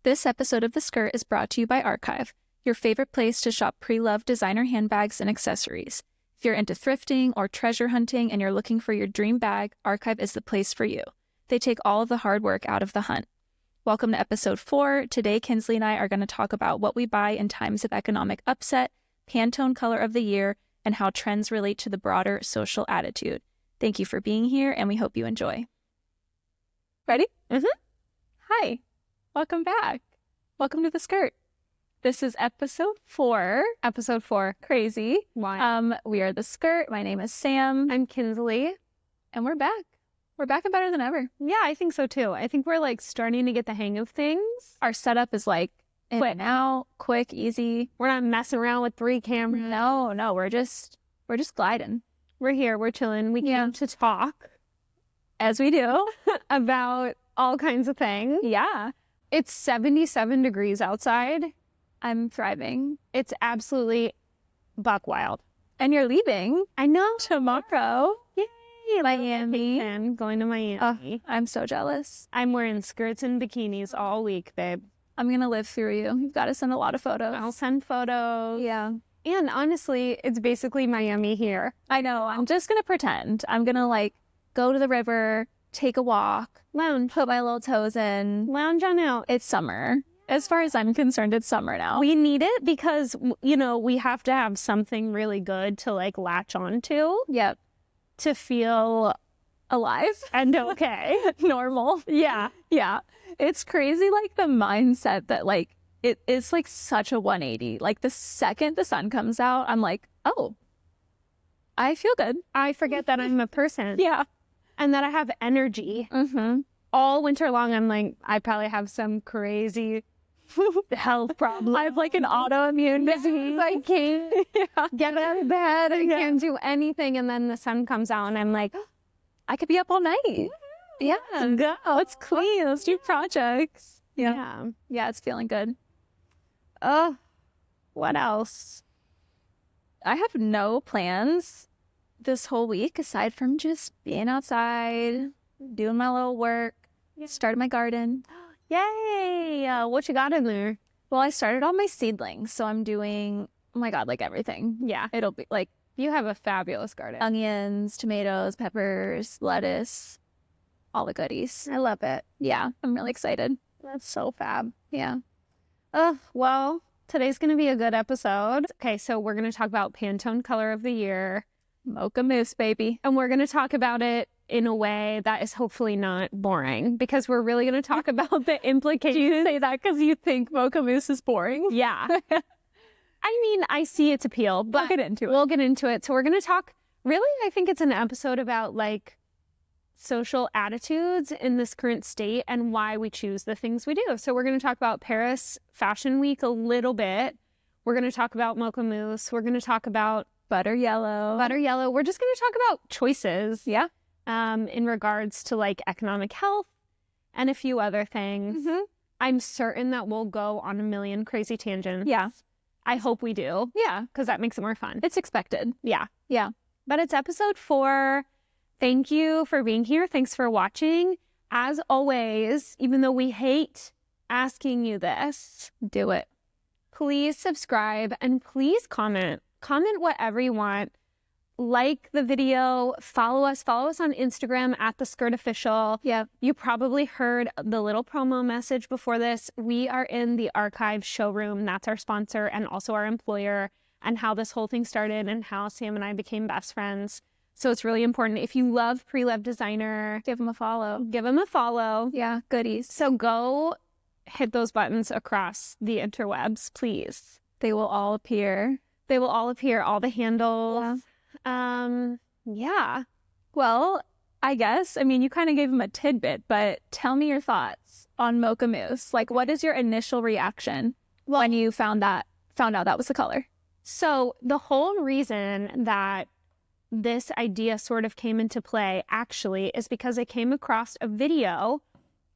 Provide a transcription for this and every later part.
This episode of The Skirt is brought to you by Archive, your favorite place to shop pre-loved designer handbags and accessories. If you're into thrifting or treasure hunting and you're looking for your dream bag, Archive is the place for you. They take all of the hard work out of the hunt. Welcome to episode 4. Today, Kinsley and I are going to talk about what we buy in times of economic upset, Pantone Color of the Year, and how trends relate to the broader social attitude. Thank you for being here, and we hope you enjoy. Ready? Hi. Welcome back. Welcome to The Skirt. This is episode 4. Episode 4. Crazy. Why? We are The Skirt. My name is Sam. I'm Kinsley. And we're back. We're back and better than ever. Yeah, I think so too. I think we're starting to get the hang of things. Our setup is in and out, quick, easy. We're not messing around with 3 cameras. No, we're just gliding. We're here, we're chilling. We came to talk, as we do, about all kinds of things. Yeah. It's 77 degrees outside. I'm thriving. It's absolutely buck wild. And you're leaving. I know. Tomorrow. Yay, Miami. And going to Miami. I'm so jealous. I'm wearing skirts and bikinis all week, babe. I'm going to live through you. You've got to send a lot of photos. I'll send photos. Yeah. And honestly, it's basically Miami here. I know. I'm just going to pretend. I'm going to go to the river, take a walk, Lounge. put my little toes in. Lounge on out. It's summer. As far as I'm concerned, it's summer now. We need it because, we have to have something really good to latch onto. Yep. To feel alive and okay. Normal. Yeah. Yeah. It's crazy, the mindset that, it is, such a 180. The second the sun comes out, I'm like, oh, I feel good. I forget that I'm a person. Yeah. And that I have energy. Mm-hmm. All winter long, I'm I probably have some crazy health problem. I have, an autoimmune disease. I can't get out of bed. I can't do anything. And then the sun comes out, and I'm like, I could be up all night. Yeah. Go. Let's clean. Let's do projects. Yeah. Yeah, it's feeling good. What else? I have no plans this whole week aside from just being outside, doing my little work, started my garden. Yay! What you got in there? Well, I started all my seedlings, so I'm doing, oh my God, everything. Yeah. It'll be you have a fabulous garden. Onions, tomatoes, peppers, lettuce, all the goodies. I love it. Yeah, I'm really excited. That's so fab. Yeah. Well, today's going to be a good episode. Okay, so we're going to talk about Pantone Color of the Year. Mocha Mousse, baby. And we're going to talk about it in a way that is hopefully not boring, because we're really going to talk about the implications. Do you say that because you think Mocha Mousse is boring? Yeah. I mean, I see its appeal, but we'll get into it. We'll get into it. So we're going to talk, really, I think it's an episode about social attitudes in this current state and why we choose the things we do. So we're going to talk about Paris Fashion Week a little bit. We're going to talk about Mocha Mousse. We're going to talk about Butter Yellow. We're just going to talk about choices. Yeah. In regards to economic health and a few other things. Mm-hmm. I'm certain that we'll go on a million crazy tangents. Yeah. I hope we do. Yeah. Because that makes it more fun. It's expected. Yeah. Yeah. But it's episode 4. Thank you for being here. Thanks for watching. As always, even though we hate asking you this, do it. Please subscribe and please comment. Comment whatever you want. Like the video. Follow us on Instagram at The Skirt Official. Yeah. You probably heard the little promo message before this. We are in the Archive showroom. That's our sponsor and also our employer, and how this whole thing started and how Sam and I became best friends. So it's really important. If you love pre-loved designer, give them a follow. Yeah, goodies. So go hit those buttons across the interwebs, please. They will all appear. All the handles. Yeah. Well, I guess, you kind of gave them a tidbit, but tell me your thoughts on Mocha Mousse. What is your initial reaction when you found out that was the color? So the whole reason that this idea sort of came into play actually is because I came across a video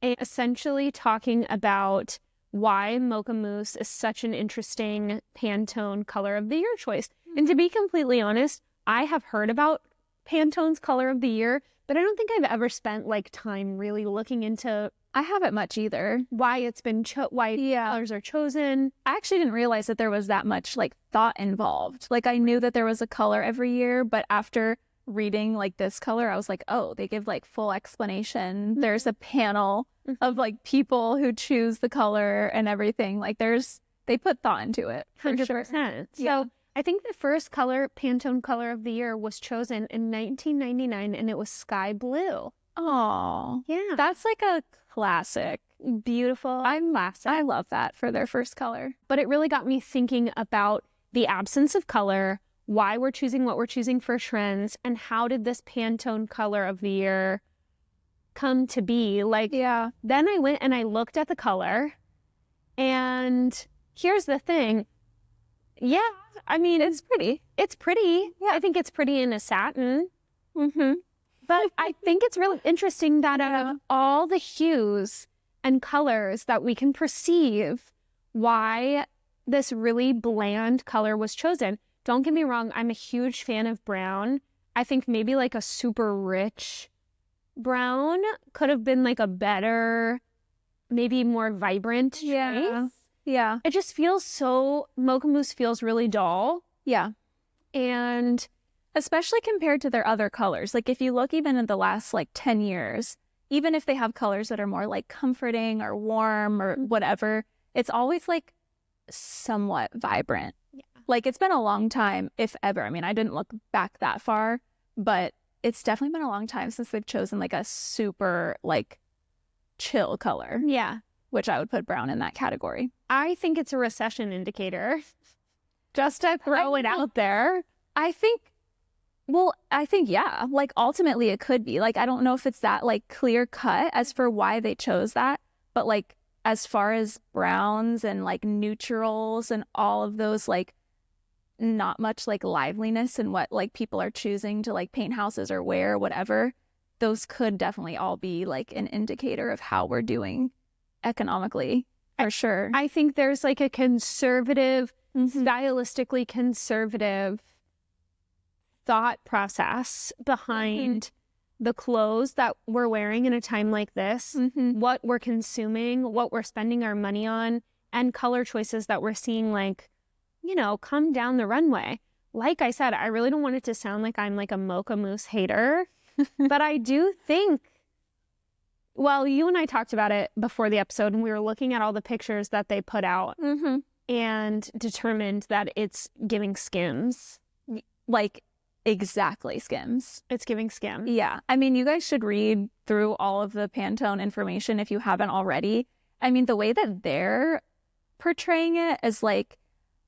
essentially talking about why Mocha Mousse is such an interesting Pantone Color of the Year choice. And to be completely honest, I have heard about Pantone's Color of the Year, But I don't think I've ever spent like time really looking into I haven't much either. why it's been why colors are chosen. I actually didn't realize that there was that much like thought involved. Like I knew that there was a color every year, but after reading like this color, I was like, oh, they give like full explanation. There's a panel of like people who choose the color and everything. Like they put thought into it. 100%. Yeah. So I think the first color, Pantone Color of the Year, was chosen in 1999, and it was sky blue. Oh, Yeah. that's like a classic. Beautiful. I love that for their first color. But it really got me thinking about the absence of color, why we're choosing what we're choosing for trends, and how did this Pantone Color of the Year come to be? Like, Yeah. then I went and I looked at the color, and here's the thing. Yeah, I mean, It's pretty. it's pretty. Yeah. I think it's pretty in a satin. Mm-hmm. But I think it's really interesting that out Yeah. of all the hues and colors that we can perceive, why this really bland color was chosen. Don't get me wrong, I'm a huge fan of brown. I think maybe like a super rich brown could have been like a better, maybe more vibrant Yeah. choice. Yeah. It just feels so, Mocha Mousse feels really dull. Yeah. And Especially compared to their other colors. Like if you look even in the last like 10 years, even if they have colors that are more like comforting or warm or whatever, it's always like somewhat vibrant. Yeah. Like it's been a long time, if ever. I mean, I didn't look back that far, but it's definitely been a long time since they've chosen like a super like chill color, yeah, which I would put brown in that category. I think it's a recession indicator. Just to throw it out there. I think, yeah, like ultimately it could be. Like, I don't know if it's that like clear cut as for why they chose that, but like as far as browns and like neutrals and all of those, like not much like liveliness in what like people are choosing to like paint houses or wear, whatever, those could definitely all be like an indicator of how we're doing economically, for sure. I think there's like a conservative, stylistically conservative thought process behind the clothes that we're wearing in a time like this, what we're consuming, what we're spending our money on, and color choices that we're seeing like, you know, come down the runway. Like I said, I really don't want it to sound like I'm like a Mocha Mousse hater, but I do think, well, you and I talked about it before the episode, and we were looking at all the pictures that they put out and determined that it's giving Skims. Like, exactly, Skims. It's giving Skim. Yeah. I mean, you guys should read through all of the Pantone information if you haven't already. I mean, the way that they're portraying it as like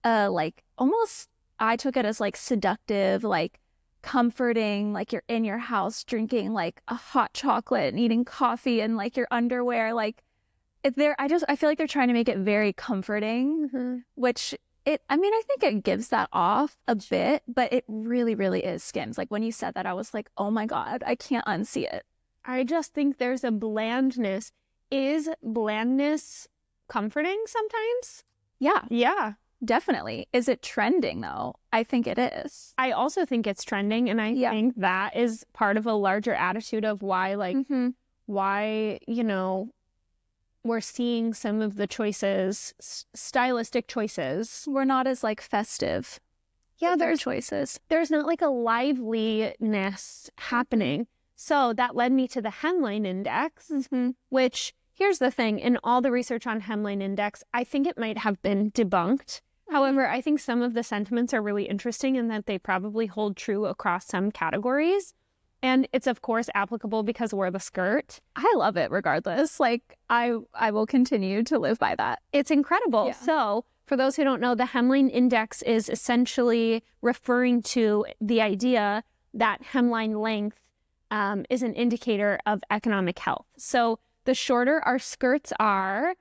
almost, I took it as like seductive, like comforting, like you're in your house drinking like a hot chocolate and eating coffee and like your underwear. Like I feel like they're trying to make it very comforting, which I think it gives that off a bit, but it really, really is Skims. Like when you said that, I was like, oh my God, I can't unsee it. I just think there's a blandness. Is blandness comforting sometimes? Yeah, Yeah. definitely. Is it trending though? I think it is. I also think it's trending, and I think that is part of a larger attitude of why, like, why, you know, we're seeing some of the choices, stylistic choices. We're not as like festive. Yeah, there's choices. There's not like a liveliness happening. So that led me to the Hemline Index, which, here's the thing, in all the research on Hemline Index, I think it might have been debunked. However, I think some of the sentiments are really interesting in that they probably hold true across some categories. And it's, of course, applicable because we're the skirt. I love it regardless. Like, I will continue to live by that. It's incredible. Yeah. So, for those who don't know, the Hemline Index is essentially referring to the idea that hemline length is an indicator of economic health. So, the shorter our skirts are,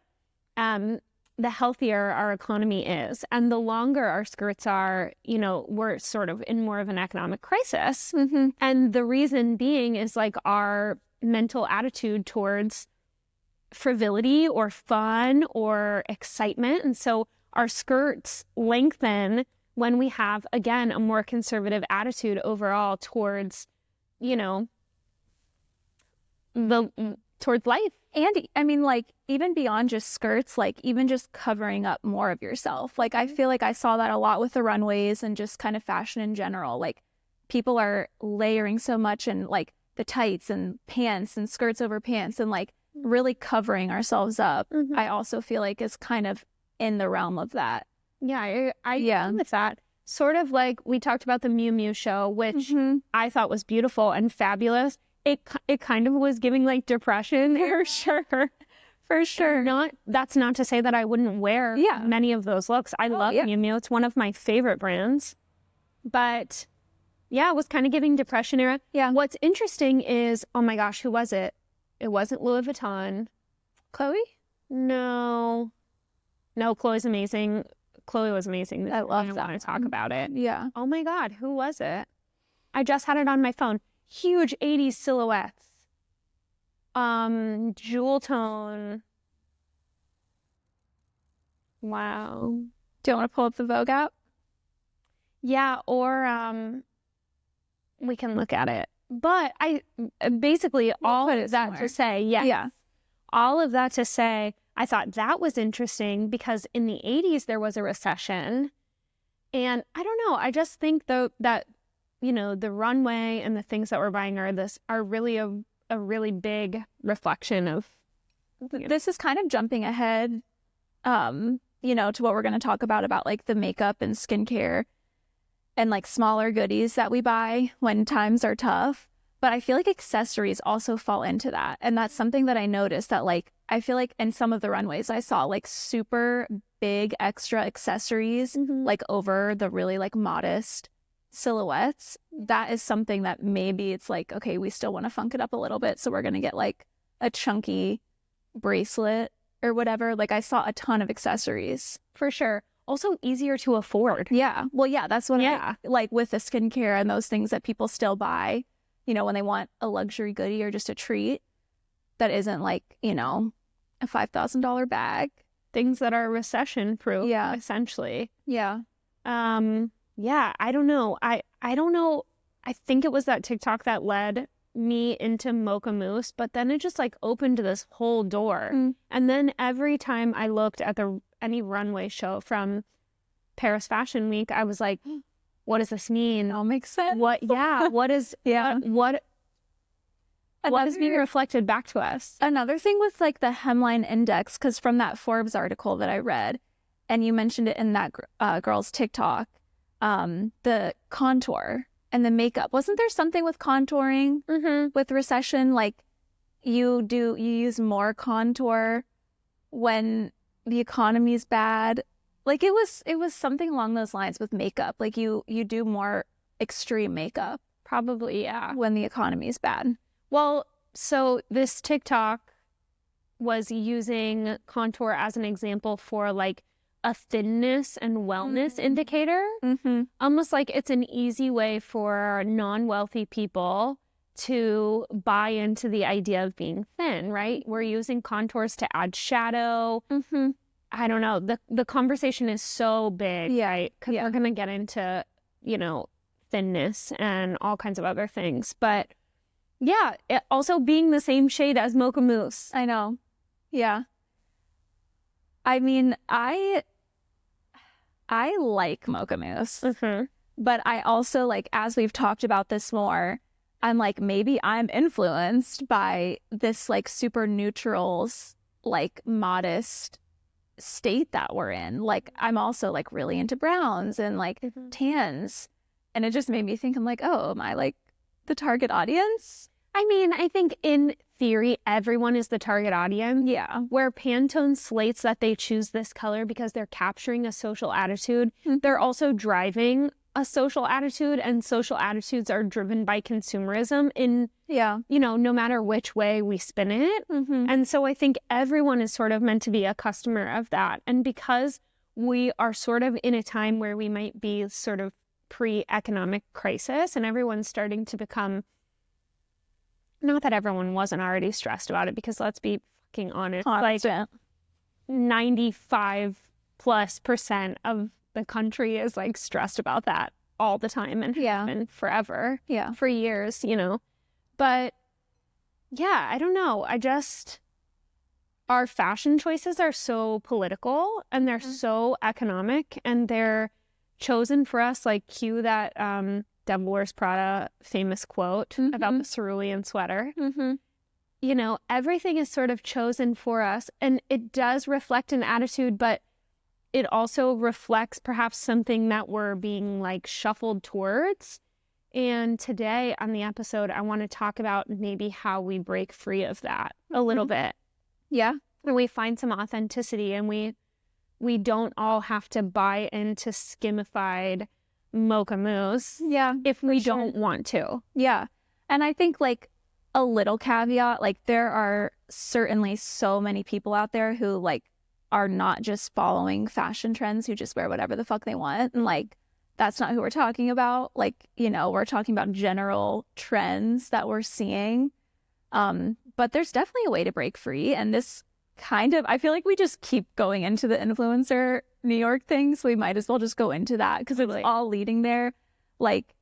the healthier our economy is. And the longer our skirts are, you know, we're sort of in more of an economic crisis. And the reason being is like our mental attitude towards frivolity or fun or excitement. And so our skirts lengthen when we have, again, a more conservative attitude overall towards, you know, towards life. And I mean, like, even beyond just skirts, like, even just covering up more of yourself. Like, I feel like I saw that a lot with the runways and just kind of fashion in general. Like, people are layering so much and, like, the tights and pants and skirts over pants and, like, really covering ourselves up. I also feel like is kind of in the realm of that. Yeah, I agree with that. Sort of like we talked about the Miu Miu show, which I thought was beautiful and fabulous. It kind of was giving like depression for sure. For sure. That's not to say that I wouldn't wear many of those looks. I love Miu Miu. It's one of my favorite brands. But yeah, it was kind of giving depression era. Yeah. What's interesting is, oh my gosh, who was it? It wasn't Louis Vuitton. Chloe? No, Chloe's amazing. Chloe was amazing. I love that. I want to talk about it. Yeah. Oh my God, who was it? I just had it on my phone. Huge 80s silhouettes. Jewel tone. Wow. Do you want to pull up the Vogue app? Yeah, or we can look at it. But I basically all of that to say, all of that to say, I thought that was interesting because in the 80s there was a recession. And I don't know, I just think though that, you know, the runway and the things that we're buying are really a really big reflection of. This is kind of jumping ahead, you know, to what we're going to talk about like the makeup and skincare and like smaller goodies that we buy when times are tough. But I feel like accessories also fall into that. And that's something that I noticed that like, I feel like in some of the runways I saw like super big extra accessories, like over the really like modest silhouettes. That is something that maybe it's like, okay, we still want to funk it up a little bit. So we're going to get like a chunky bracelet or whatever. Like I saw a ton of accessories. For sure. Also easier to afford. Yeah. Well, yeah, that's what I like with the skincare and those things that people still buy, you know, when they want a luxury goodie or just a treat that isn't like, you know, a $5,000 bag. Things that are recession proof, essentially. Yeah. Yeah, I don't know. I don't know. I think it was that TikTok that led me into Mocha Mousse, but then it just like opened this whole door. And then every time I looked at any runway show from Paris Fashion Week, I was like, what does this mean? It all makes sense. What is what is being reflected back to us? Another thing with like the Hemline index, because from that Forbes article that I read, and you mentioned it in that girl's TikTok, the contour and the makeup. Wasn't there something with contouring with recession? Like you use more contour when the economy's bad. Like it was something along those lines with makeup. Like you do more extreme makeup. Probably, yeah. When the economy's bad. Well, so this TikTok was using contour as an example for like a thinness and wellness indicator. Almost like it's an easy way for non-wealthy people to buy into the idea of being thin, right? We're using contours to add shadow. I don't know. The conversation is so big, right? Because we're going to get into, you know, thinness and all kinds of other things. But yeah, it also being the same shade as Mocha Mousse. I know. Yeah. I mean, I like Mocha Mousse, but I also like, as we've talked about this more, I'm like, maybe I'm influenced by this like super neutrals, like modest state that we're in. Like I'm also like really into browns and like tans. And it just made me think, I'm like, oh, am I like the target audience? I mean, I think in theory, everyone is the target audience. Yeah. Where Pantone slates that they choose this color because they're capturing a social attitude. They're also driving a social attitude, and social attitudes are driven by consumerism in, you know, no matter which way we spin it. And so I think everyone is sort of meant to be a customer of that. And because we are sort of in a time where we might be sort of pre-economic crisis and everyone's starting to become, not that everyone wasn't already stressed about it, because let's be fucking honest, like 95+% of the country is like stressed about that all the time and have been forever, for years, you know. But yeah, I don't know. Our fashion choices are so political and they're so economic and they're chosen for us. Like, cue that Devil Wears Prada famous quote about the cerulean sweater. You know, everything is sort of chosen for us, and it does reflect an attitude, but it also reflects perhaps something that we're being like shuffled towards. And today on the episode, I want to talk about maybe how we break free of that a little bit. Yeah. And we find some authenticity, and we don't all have to buy into skimified mocha mousse. Yeah. If we don't want to. Yeah. And I think like a little caveat, like there are certainly so many people out there who like are not just following fashion trends, who just wear whatever the fuck they want. And like, that's not who we're talking about. Like, you know, we're talking about general trends that we're seeing. But there's definitely a way to break free. And this kind of, I feel like we just keep going into the influencer New York thing. So we might as well just go into that because it's all leading there. Like,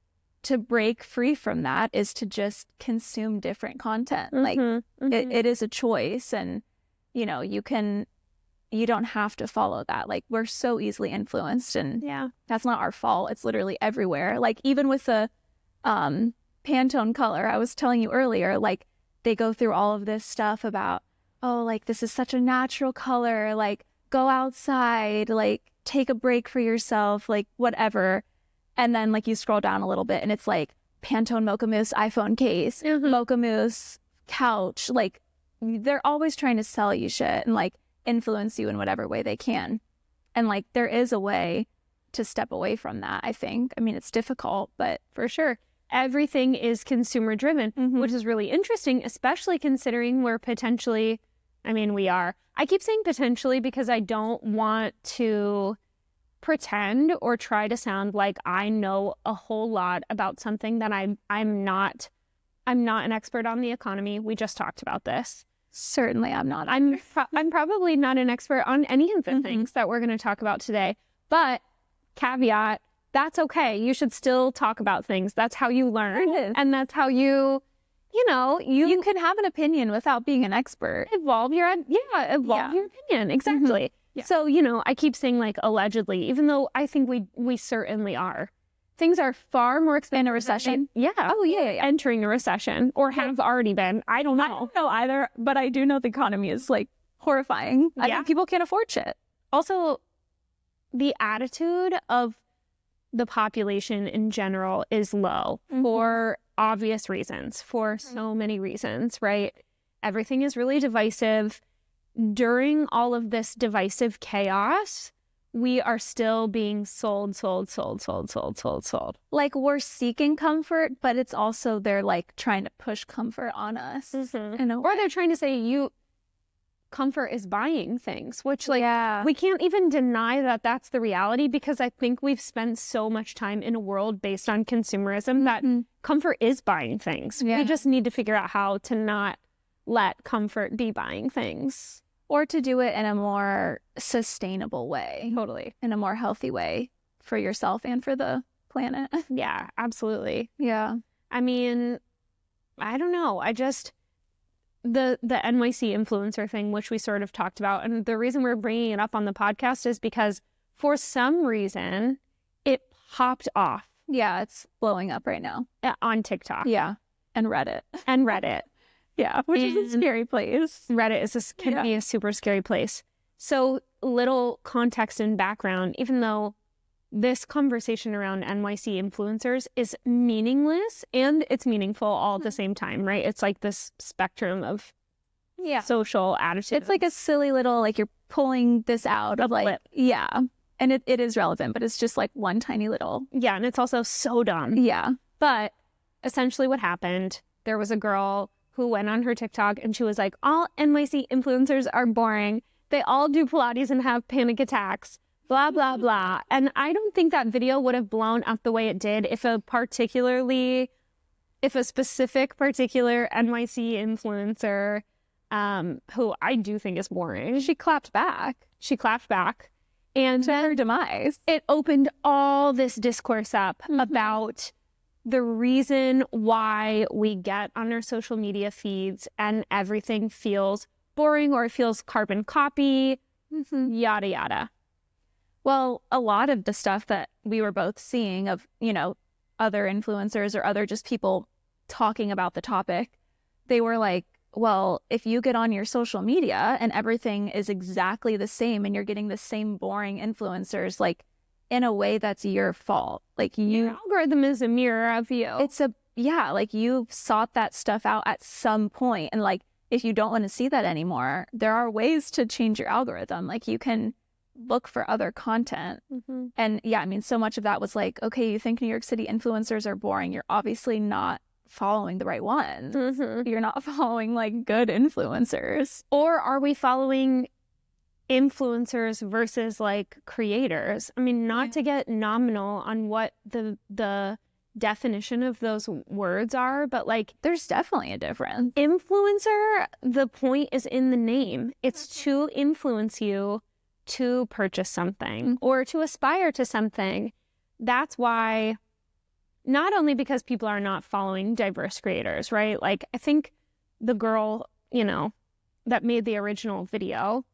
to break free from that is to just consume different content. Like, it is a choice. And, you know, you don't have to follow that. Like, we're so easily influenced, and that's not our fault. It's literally everywhere. Like, even with the Pantone Color, I was telling you earlier, like, they go through all of this stuff about, oh, like, this is such a natural color, like, go outside, like, take a break for yourself, like, whatever. And then, like, you scroll down a little bit and it's like Pantone Mocha Mousse iPhone case, Mocha Mousse couch. Like, they're always trying to sell you shit and like influence you in whatever way they can. And like, there is a way to step away from that, I think. I mean, it's difficult, but for sure. Everything is consumer driven, which is really interesting, especially considering we're potentially, I mean, we are. I keep saying potentially because I don't want to pretend or try to sound like I know a whole lot about something that I'm not an expert on the economy. We just talked about this. Certainly I'm not. I'm probably not an expert on any of the things that we're going to talk about today. But caveat, that's okay. You should still talk about things. That's how you learn. And that's how you can have an opinion without being an expert. Evolve your opinion. Exactly. Yeah. So, you know, I keep saying like allegedly, even though I think we certainly are. Things are far more expensive. In a recession? Yeah. Oh, yeah. Entering a recession or have already been. I don't know. I don't know either, but I do know the economy is like horrifying. I think people can't afford shit. Also, the attitude of the population in general is low for obvious reasons, for so many reasons, right? Everything is really divisive. During all of this divisive chaos, we are still being sold. Like, we're seeking comfort, but it's also they're like trying to push comfort on us. Or they're trying to say comfort is buying things, which like we can't even deny that that's the reality, because I think we've spent so much time in a world based on consumerism that comfort is buying things. We just need to figure out how to not let comfort be buying things. Or to do it in a more sustainable way. Totally. In a more healthy way for yourself and for the planet. Yeah, absolutely. Yeah. I mean, I don't know. The NYC influencer thing, which we sort of talked about, and the reason we're bringing it up on the podcast is because for some reason it popped off. Yeah, it's blowing up right now. On TikTok. Yeah. And Reddit. Yeah, which is a scary place. Reddit can be a super scary place. So, little context and background, even though this conversation around NYC influencers is meaningless and it's meaningful all at the same time, right? It's like this spectrum of social attitude. It's like a silly little, like, you're pulling this out of like, blip. Yeah. And it is relevant, but it's just like one tiny little. Yeah, and it's also so dumb. Yeah. But essentially what happened, there was a girl who went on her TikTok and she was like, all NYC influencers are boring. They all do Pilates and have panic attacks, blah, blah, blah. And I don't think that video would have blown up the way it did if a specific particular NYC influencer, who I do think is boring, she clapped back. And to her demise, it opened all this discourse up about the reason why we get on our social media feeds and everything feels boring or feels carbon copy, yada, yada. Well, a lot of the stuff that we were both seeing of, other influencers or other just people talking about the topic, they were like, well, if you get on your social media and everything is exactly the same and you're getting the same boring influencers, like, in a way, that's your fault. Like, Your algorithm is a mirror of you. Like, you sought that stuff out at some point. And like, if you don't want to see that anymore, there are ways to change your algorithm. Like, you can look for other content. And yeah, I mean, so much of that was like, okay, you think New York City influencers are boring. You're obviously not following the right ones. You're not following like good influencers. Or are we following influencers versus like creators? I mean, not to get nominal on what the definition of those words are, but like there's definitely a difference. Influencer, the point is in the name. It's to influence you to purchase something or to aspire to something. That's why, not only because people are not following diverse creators, right? Like, I think the girl, that made the original video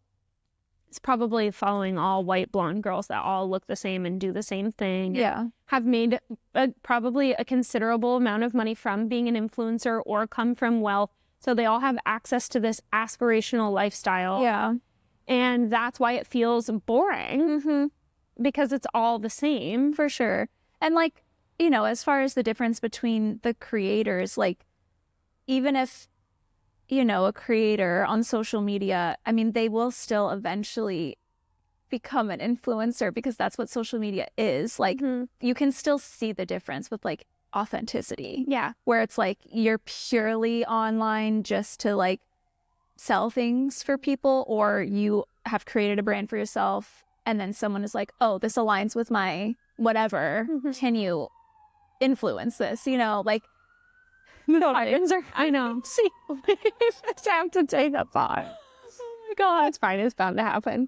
is probably following all white blonde girls that all look the same and do the same thing. Yeah. Have made probably a considerable amount of money from being an influencer or come from wealth. So they all have access to this aspirational lifestyle. Yeah. And that's why it feels boring because it's all the same. For sure. And like, as far as the difference between the creators, like, even if, a creator on social media, I mean, they will still eventually become an influencer because that's what social media is. Like, you can still see the difference with like authenticity. Yeah. Where it's like you're purely online just to like sell things for people, or you have created a brand for yourself and then someone is like, oh, this aligns with my whatever. Can you influence this? Like, I know. See, we just have to take a pause. Oh my God. It's fine. It's bound to happen.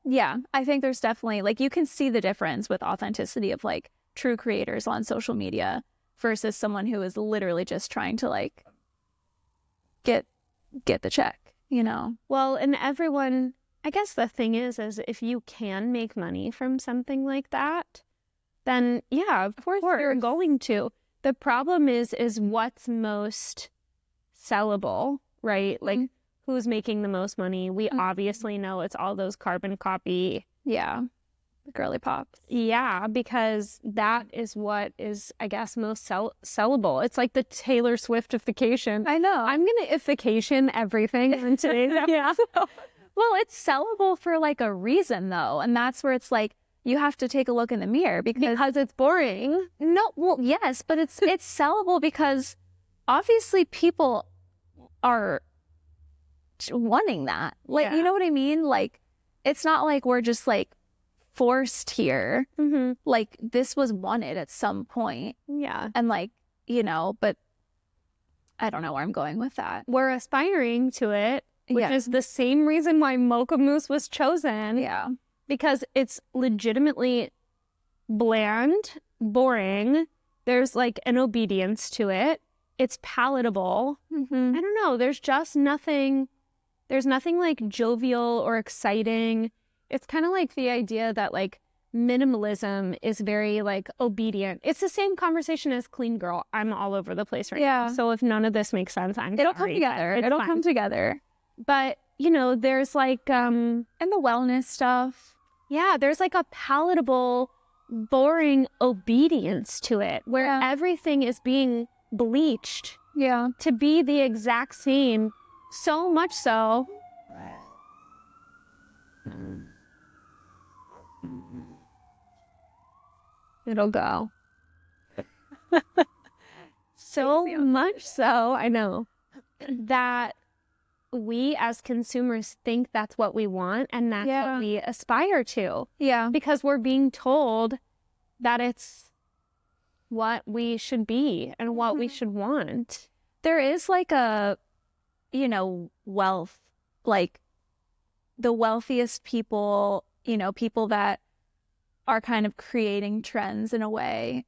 Yeah, I think there's definitely like, you can see the difference with authenticity of like true creators on social media versus someone who is literally just trying to like get the check, Well, and everyone, I guess the thing is if you can make money from something like that, then yeah, of course you're going to. The problem is what's most sellable, right? Like, who's making the most money? We obviously know it's all those carbon copy. Yeah. The girly pops. Yeah, because that is what is, I guess, most sellable. It's like the Taylor Swiftification. I know. I'm going to ification everything in today's episode. Yeah. Well, it's sellable for like a reason though. And that's where it's like, you have to take a look in the mirror because it's boring. No, well, yes, but it's sellable because obviously people are wanting that. Like, you know what I mean? Like, it's not like we're just like forced here. Like, this was wanted at some point. Yeah. And like, but I don't know where I'm going with that. We're aspiring to it, which is the same reason why Mocha Mousse was chosen. Yeah. Because it's legitimately bland, boring. There's like an obedience to it. It's palatable. I don't know. There's just nothing. There's nothing like jovial or exciting. It's kind of like the idea that like minimalism is very like obedient. It's the same conversation as clean girl. I'm all over the place right now. So if none of this makes sense, It'll come together. It'll come together. But there's like and the wellness stuff. Yeah, there's like a palatable, boring obedience to it where everything is being bleached to be the exact same. So much so. It'll go. So much so, I know, that we as consumers think that's what we want and that's what we aspire to. Yeah. Because we're being told that it's what we should be and what we should want. There is like a, wealth, like the wealthiest people, people that are kind of creating trends in a way.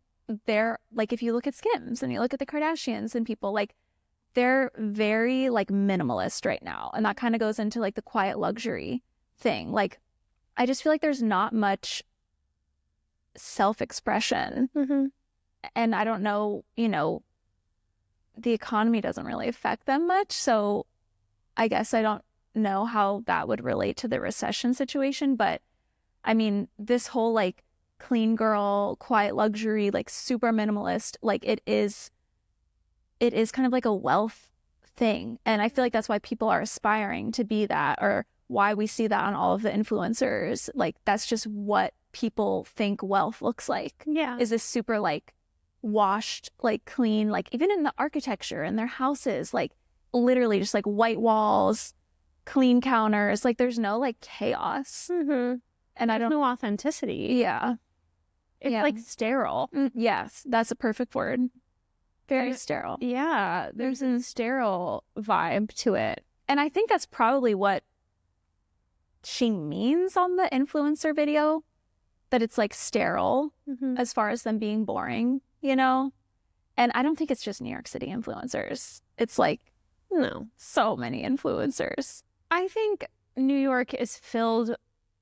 They're like, if you look at Skims and you look at the Kardashians and people, like, they're very like minimalist right now. And that kind of goes into like the quiet luxury thing. Like, I just feel like there's not much self-expression. And I don't know, the economy doesn't really affect them much. So I guess I don't know how that would relate to the recession situation. But I mean, this whole like clean girl, quiet luxury, like super minimalist, like it is kind of like a wealth thing. And I feel like that's why people are aspiring to be that, or why we see that on all of the influencers. Like, that's just what people think wealth looks like. Yeah. Is this super like washed, like clean, like even in the architecture in their houses, like literally just like white walls, clean counters, like there's no like chaos. And there's no authenticity. Yeah. It's like sterile. Yes, that's a perfect word. Very sterile. Yeah, there's a sterile vibe to it. And I think that's probably what she means on the influencer video, that it's like sterile as far as them being boring, And I don't think it's just New York City influencers. It's like, no, so many influencers. I think New York is filled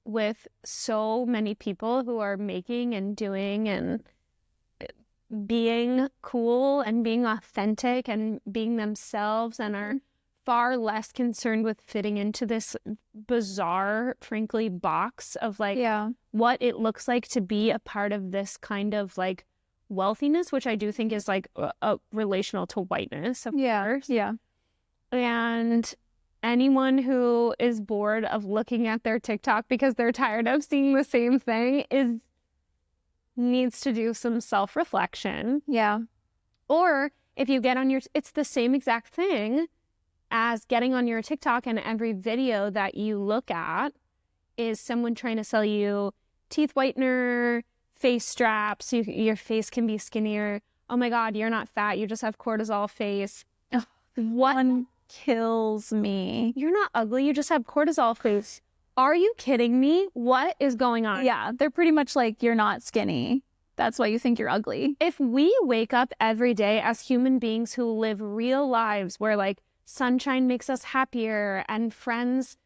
with so many people who are making and doing and being cool and being authentic and being themselves, and are far less concerned with fitting into this bizarre, frankly, box of like what it looks like to be a part of this kind of like wealthiness, which I do think is like relational to whiteness, of course. Yeah. And anyone who is bored of looking at their TikTok because they're tired of seeing the same thing needs to do some self-reflection. Yeah. Or if you get on it's the same exact thing as getting on your TikTok, and every video that you look at is someone trying to sell you teeth whitener, face straps, your face can be skinnier. Oh my God, you're not fat, you just have cortisol face. Ugh, one kills me. You're not ugly, you just have cortisol face. Are you kidding me? What is going on? Yeah, they're pretty much like, you're not skinny, that's why you think you're ugly. If we wake up every day as human beings who live real lives where like sunshine makes us happier and friends,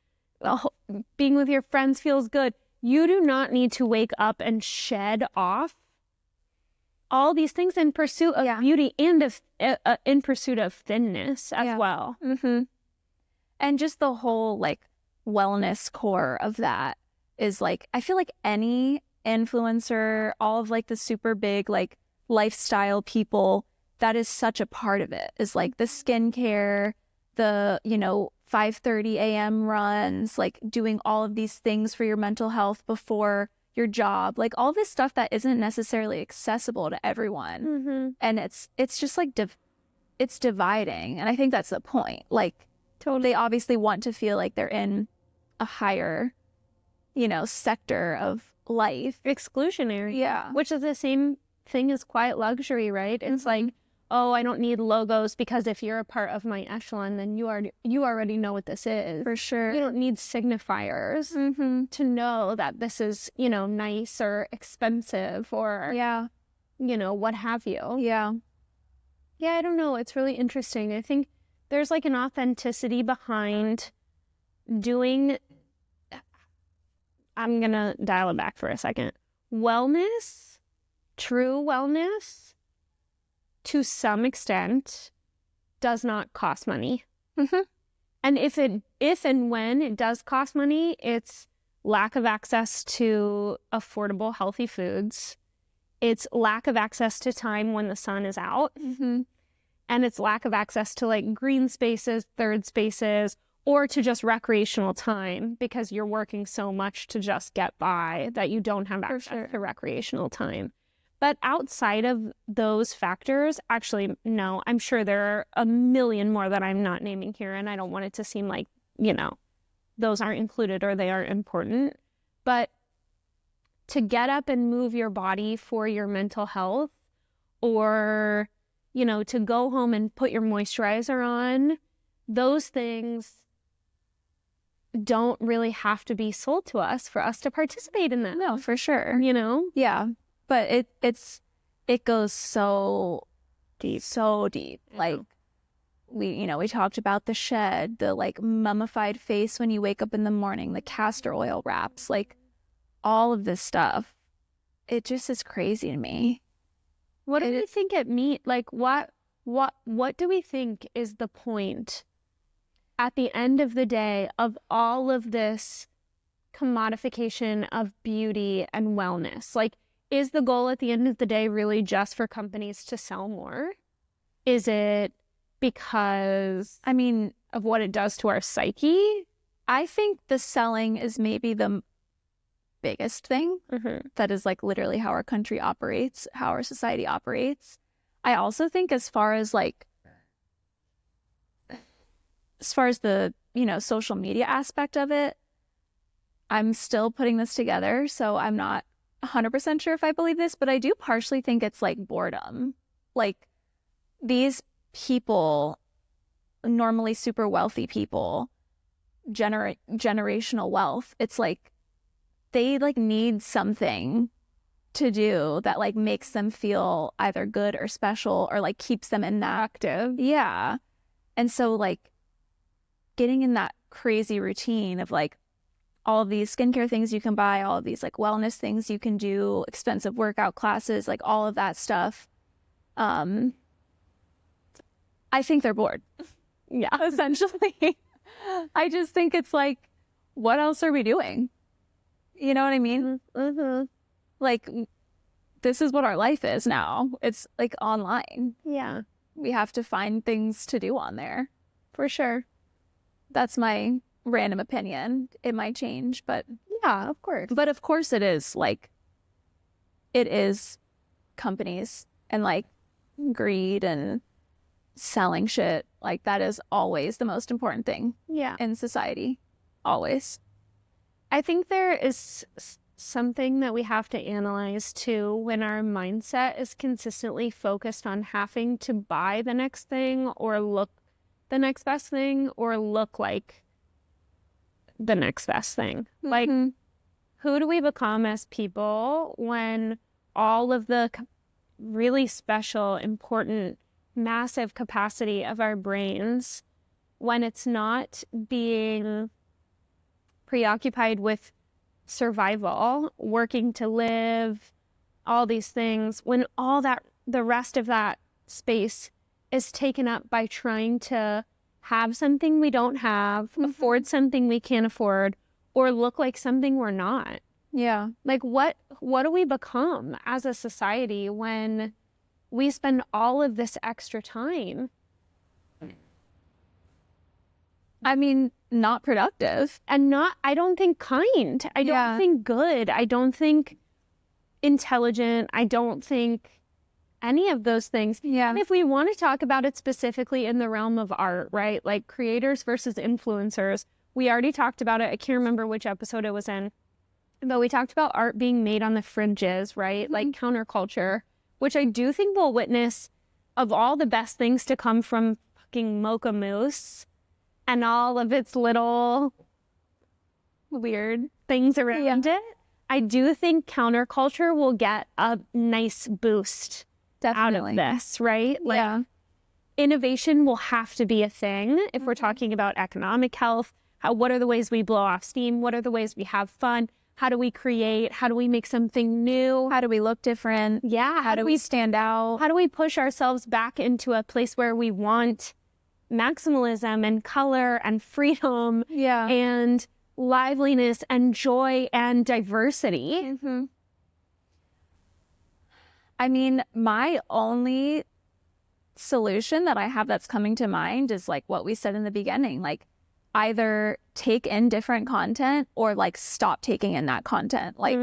being with your friends feels good, you do not need to wake up and shed off all these things in pursuit of beauty and in pursuit of thinness as well. And just the whole like wellness core of that is like, I feel like any influencer, all of like the super big like lifestyle people, that is such a part of it, is like the skincare, the 5:30 a.m. runs, like doing all of these things for your mental health before your job, like all this stuff that isn't necessarily accessible to everyone. And it's just like it's dividing, and I think that's the point. Like, totally, they obviously want to feel like they're in a higher sector of life. Exclusionary, which is the same thing as quiet luxury, right? It's like, oh, I don't need logos, because if you're a part of my echelon, then you already know what this is. For sure. You don't need signifiers to know that this is, nice or expensive or, what have you. Yeah, I don't know. It's really interesting. I think there's like an authenticity behind doing, I'm going to dial it back for a second. Wellness, true wellness, to some extent, does not cost money. And if and when it does cost money, it's lack of access to affordable, healthy foods. It's lack of access to time when the sun is out. And it's lack of access to like green spaces, third spaces, or to just recreational time, because you're working so much to just get by that you don't have access to recreational time. But outside of those factors, actually, no, I'm sure there are a million more that I'm not naming here, and I don't want it to seem like, those aren't included or they aren't important. But to get up and move your body for your mental health, or, to go home and put your moisturizer on, those things don't really have to be sold to us for us to participate in them. No, for sure. You know? Yeah. But it goes so deep. Yeah. Like we talked about the shed, the like mummified face when you wake up in the morning, the castor oil wraps, like all of this stuff. It just is crazy to me. What do we think it means? Like what do we think is the point at the end of the day of all of this commodification of beauty and wellness? Like, is the goal at the end of the day really just for companies to sell more? Is it because, I mean, of what it does to our psyche? I think the selling is maybe the biggest thing. That is like literally how our country operates, how our society operates. I also think as far as the, social media aspect of it, I'm still putting this together, so I'm not 100% sure if I believe this, but I do partially think it's like boredom. Like these people, normally super wealthy people, generational wealth, it's like they like need something to do that like makes them feel either good or special or like keeps them in that Active. Yeah. And so like getting in that crazy routine of like all of these skincare things you can buy, all of these like wellness things you can do, expensive workout classes, like all of that stuff. I think they're bored. Yeah, essentially. I just think it's like, what else are we doing? You know what I mean? Like, this is what our life is now. It's like online. Yeah. We have to find things to do on there, for sure. That's my random opinion. It might change, but yeah, of course. But of course it is companies and like greed and selling shit. Like that is always the most important thing in society. Always. I think there is something that we have to analyze too when our mindset is consistently focused on having to buy the next thing or look the next best thing or look like the next best thing. Like, who do we become as people when all of the really special, important, massive capacity of our brains, when it's not being preoccupied with survival, working to live, all these things, when all that, the rest of that space is taken up by trying to have something we don't have, afford something we can't afford, or look like something we're not. Yeah. Like what do we become as a society when we spend all of this extra time? I mean, not productive. And not, I don't think kind. I don't think good. I don't think intelligent. I don't think any of those things. Yeah. And if we want to talk about it specifically in the realm of art, right? Like creators versus influencers. We already talked about it. I can't remember which episode it was in. But we talked about art being made on the fringes, right? Like counterculture, which I do think will witness of all the best things to come from fucking Mocha Mousse and all of its little weird things around it. I do think counterculture will get a nice boost out of this, right? Like, innovation will have to be a thing if we're talking about economic health. What are the ways we blow off steam? What are the ways we have fun? How do we create? How do we make something new? How do we look different? Yeah. How do we stand out? How do we push ourselves back into a place where we want maximalism and color and freedom and liveliness and joy and diversity? I mean, my only solution that I have that's coming to mind is like what we said in the beginning, like either take in different content or like stop taking in that content. Like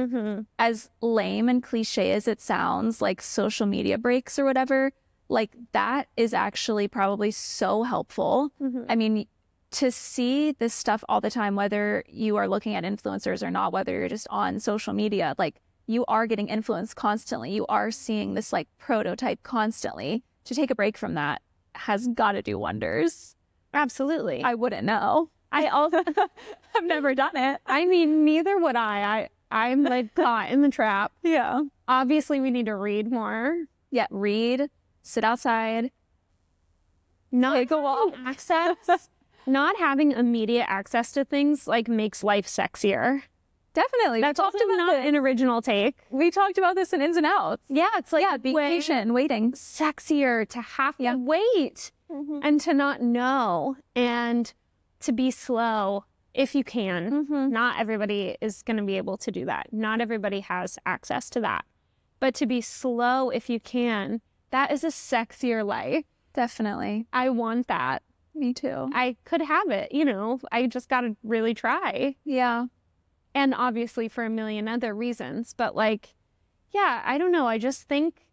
as lame and cliche as it sounds, like social media breaks or whatever, like that is actually probably so helpful. I mean, to see this stuff all the time, whether you are looking at influencers or not, whether you're just on social media, like you are getting influenced constantly. You are seeing this like prototype constantly. To take a break from that has got to do wonders. Absolutely. I wouldn't know. I also, I've never done it. I mean, neither would I. I'm like caught in the trap. Yeah. Obviously, we need to read more. Yeah. Read, sit outside. Not Take a walk. having access, not having immediate access to things like makes life sexier. Definitely. That's also not an original take. We talked about this in Ins and Outs. Yeah, it's like being way patient and waiting. sexier to have to wait and to not know and to be slow if you can. Not everybody is going to be able to do that. Not everybody has access to that. But to be slow if you can, that is a sexier life. Definitely. I want that. Me too. I could have it, you know, I just got to really try. Yeah. And obviously for a million other reasons. But like, yeah, I don't know. I just think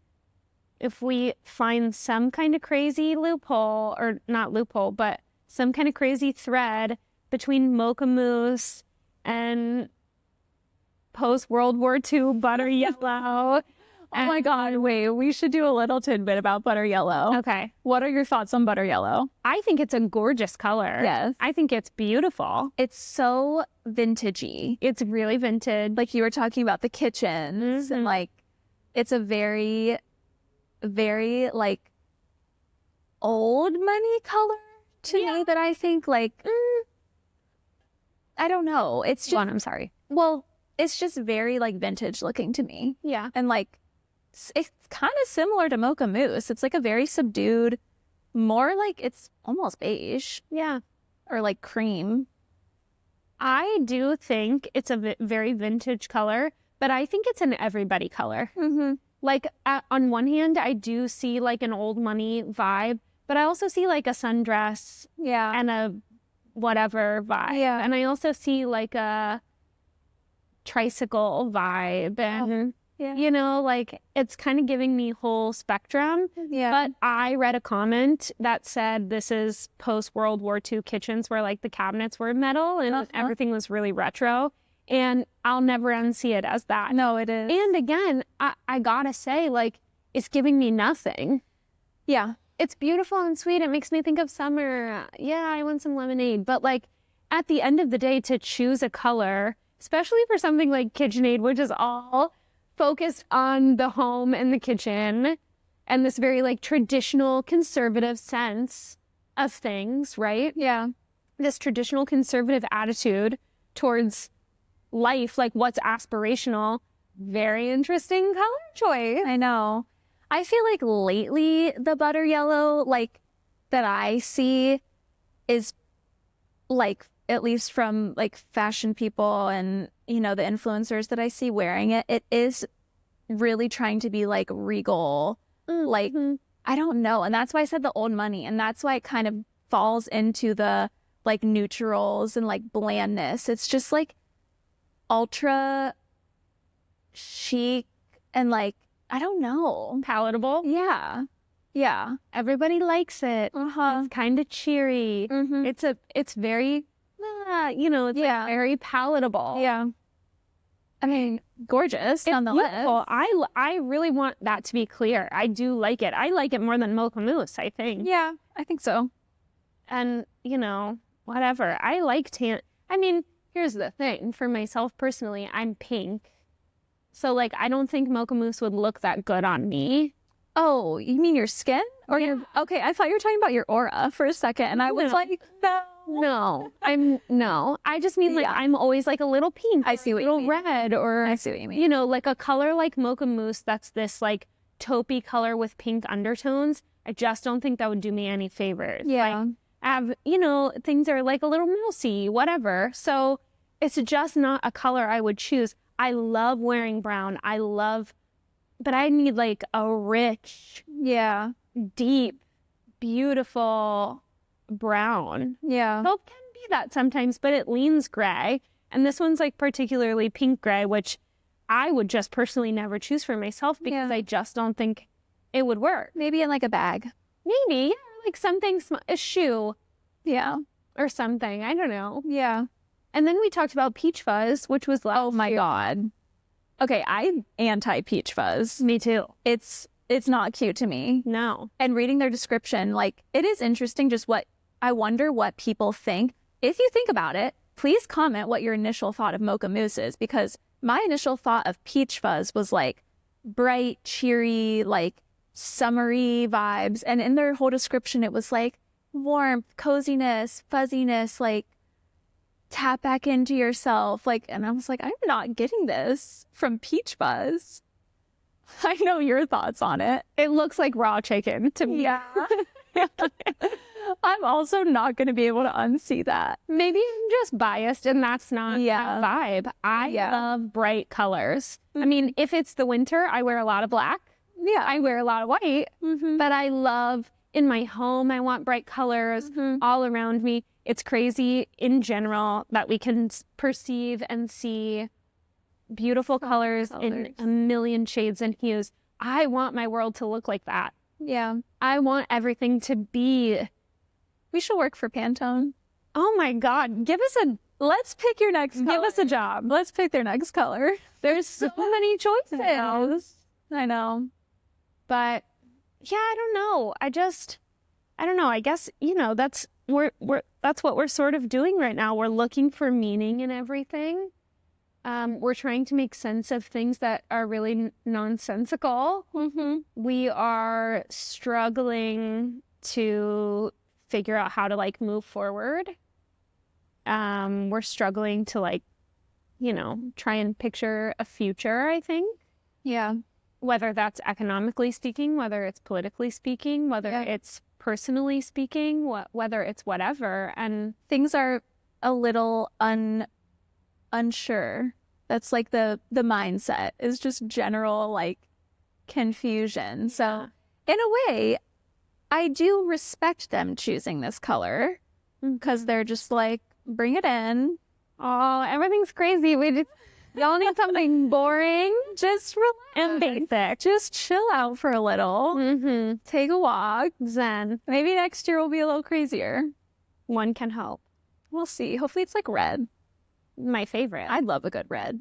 if we find some kind of crazy loophole, or not loophole, but some kind of crazy thread between Mocha Mousse and post-World War II Butter Yellow. Oh my God, wait, we should do a little tidbit about Butter Yellow. Okay. What are your thoughts on Butter Yellow? I think it's a gorgeous color. Yes. I think it's beautiful. It's so vintagey. It's really vintage. Like you were talking about the kitchens and like, it's a very, very like old money color to me that I think like, I don't know. It's just, I'm sorry. Well, it's just very like vintage looking to me. Yeah. And like, it's kind of similar to Mocha Mousse. It's like a very subdued, more like it's almost beige. Yeah. Or like cream. I do think it's a very vintage color, but I think it's an everybody color. Like on one hand, I do see like an old money vibe, but I also see like a sundress and a whatever vibe. Yeah. And I also see like a tricycle vibe and you know, like it's kind of giving me whole spectrum. Yeah. But I read a comment that said this is post World War II kitchens where like the cabinets were metal and everything was really retro. And I'll never unsee it as that. No, it is. And again, I gotta say, like, it's giving me nothing. Yeah. It's beautiful and sweet. It makes me think of summer. Yeah, I want some lemonade. But like at the end of the day, to choose a color, especially for something like KitchenAid, which is all focused on the home and the kitchen and this very like traditional conservative sense of things, right? Yeah. This traditional conservative attitude towards life, like what's aspirational. Very interesting color choice. I know. I feel like lately the Butter Yellow like that I see is like, at least from like fashion people and, you know, the influencers that I see wearing it, it is really trying to be like regal. Like, I don't know. And that's why I said the old money. And that's why it kind of falls into the like neutrals and like blandness. It's just like ultra chic and like, I don't know. Palatable. Yeah. Yeah. Everybody likes it. It's kind of cheery. It's very, you know, it's like very palatable. Yeah. I mean, gorgeous nonetheless. Beautiful. I really want that to be clear. I do like it. I like it more than Mocha Mousse, I think. Yeah, I think so. And, you know, whatever. I like tan. I mean, here's the thing. For myself personally, I'm pink. So, like, I don't think Mocha Mousse would look that good on me. Oh, you mean your skin? Or your... Okay, I thought you were talking about your aura for a second. And I was like, no. No. I just mean, like, I'm always, like, a little pink. I see what you mean. A little red. Or, I see what you mean. You know, like a color like Mocha Mousse that's this, like, taupey color with pink undertones. I just don't think that would do me any favors. Yeah. Like, I have, you know, things are, like, a little mousy, whatever. So, it's just not a color I would choose. I love wearing brown. But I need like a rich, deep, beautiful brown. Yeah. Taupe can be that sometimes, but it leans gray. And this one's like particularly pink gray, which I would just personally never choose for myself because I just don't think it would work. Maybe in like a bag. Maybe, like something, a shoe. Yeah. Or something. I don't know. Yeah. And then we talked about peach fuzz, which was last Oh my God. Okay, I'm anti peach fuzz. Me too. It's not cute to me. No. And reading their description, like, it is interesting just what, I wonder what people think. if you think about it, please comment what your initial thought of Mocha Mousse is, because my initial thought of peach fuzz was like bright, cheery, like summery vibes. And in their whole description, it was like warmth, coziness, fuzziness, like tap back into yourself. Like, and I was like, I'm not getting this from peach fuzz. I know your thoughts on it. It looks like raw chicken to me. Yeah. I'm also not going to be able to unsee that. Maybe I'm just biased and that's not Yeah. my vibe. I love bright colors. I mean, if it's the winter, I wear a lot of black. Yeah. I wear a lot of white. But I love, in my home, I want bright colors all around me. It's crazy in general that we can perceive and see beautiful colors in a million shades and hues. I want my world to look like that. Yeah. I want everything to be. We should work for Pantone. Oh my God. Let's pick your next color. Give us a job. Let's pick their next color. There's so many choices. I know. But yeah, I don't know. I don't know. I guess, you know, that's what we're sort of doing right now. We're looking for meaning in everything. We're trying to make sense of things that are really nonsensical. We are struggling to figure out how to like move forward. We're struggling to like, you know, try and picture a future, I think. Yeah. Whether that's economically speaking, whether it's politically speaking, whether it's personally speaking, whether it's whatever. And things are a little unsure. That's like the mindset is just general like confusion. So in a way, I do respect them choosing this color because they're just like, bring it in. Oh, everything's crazy. Y'all need something boring. Just relax. And basic. Just chill out for a little. Take a walk. Zen. Maybe next year will be a little crazier. One can hope. We'll see. Hopefully it's like red. My favorite. I love a good red.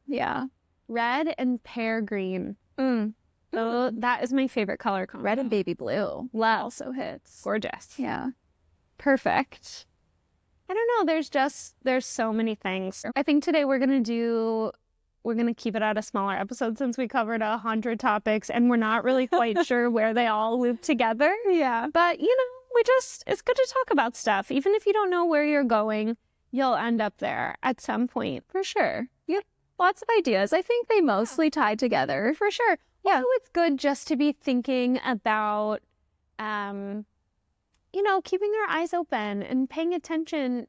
Yeah. Red and pear green. So that is my favorite color combo. Red and baby blue. Love. Also hits. Gorgeous. Yeah. Perfect. I don't know. There's so many things. I think today we're going to keep it at a smaller episode since we covered 100 topics and we're not really quite sure where they all loop together. Yeah. But, you know, it's good to talk about stuff. Even if you don't know where you're going, you'll end up there at some point. For sure. Yep. Lots of ideas. I think they mostly tie together. For sure. Yeah. Also, it's good just to be thinking about, you know, keeping our eyes open and paying attention,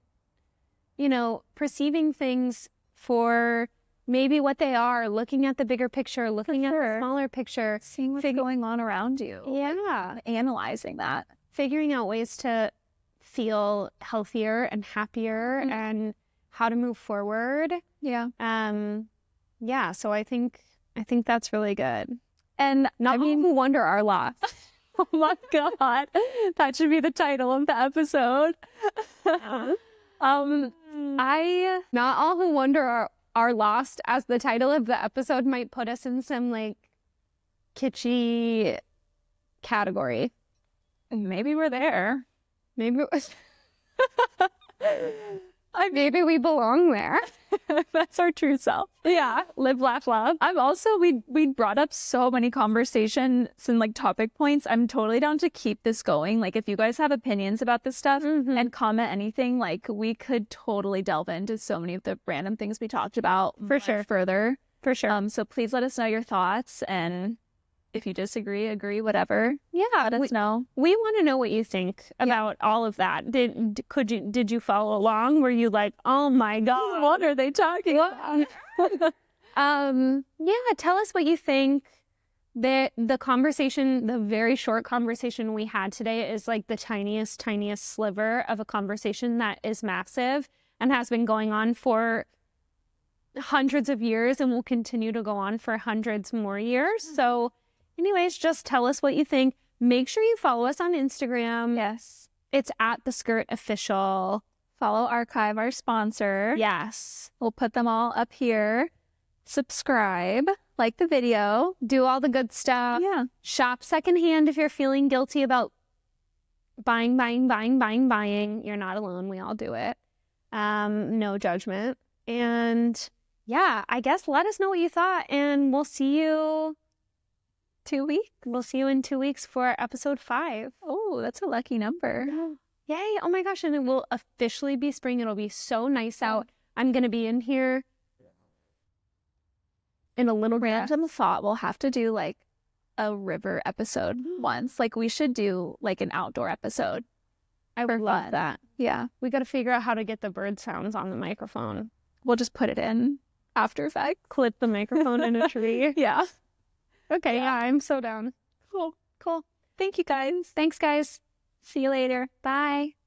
you know, perceiving things for maybe what they are, looking at the bigger picture, looking at the smaller picture. Seeing what's going on around you. Yeah. Analyzing that. Figuring out ways to feel healthier and happier and how to move forward. Yeah. Yeah, so I think that's really good. And Not all who wonder are lost. Oh my God. That should be the title of the episode. Not all who wonder are lost, as the title of the episode might put us in some like kitschy category. Maybe we're there. Maybe maybe we belong there. That's our true self. Yeah. Live, laugh, love. I'm also, we brought up so many conversations and like topic points. I'm totally down to keep this going. Like if you guys have opinions about this stuff and comment anything, like we could totally delve into so many of the random things we talked about further. For sure. So please let us know your thoughts, and if you disagree, agree, whatever. Yeah, let us know. We want to know what you think about all of that. Did you follow along? Were you like, oh my God, what are they talking about? Yeah, tell us what you think. The conversation, the very short conversation we had today is like the tiniest sliver of a conversation that is massive and has been going on for hundreds of years and will continue to go on for hundreds more years. So anyways, just tell us what you think. Make sure you follow us on Instagram. Yes. It's at The Skirt Official. Follow Archive, our sponsor. Yes. We'll put them all up here. Subscribe. Like the video. Do all the good stuff. Yeah. Shop secondhand if you're feeling guilty about buying. You're not alone. We all do it. No judgment. And yeah, I guess let us know what you thought, and we'll see you 2 weeks. We'll see you in 2 weeks for episode 5. Oh, that's a lucky number. Yay. Oh my gosh. And it will officially be spring. It'll be so nice out. I'm going to be in here in a little Random thought, we'll have to do like a river episode once. Like we should do like an outdoor episode. I would love that. Yeah. We got to figure out how to get the bird sounds on the microphone. We'll just put it in After Effects. Clip the microphone in a tree. Yeah. Okay. Yeah, I'm so down. Cool. Thank you guys. Thanks, guys. See you later. Bye.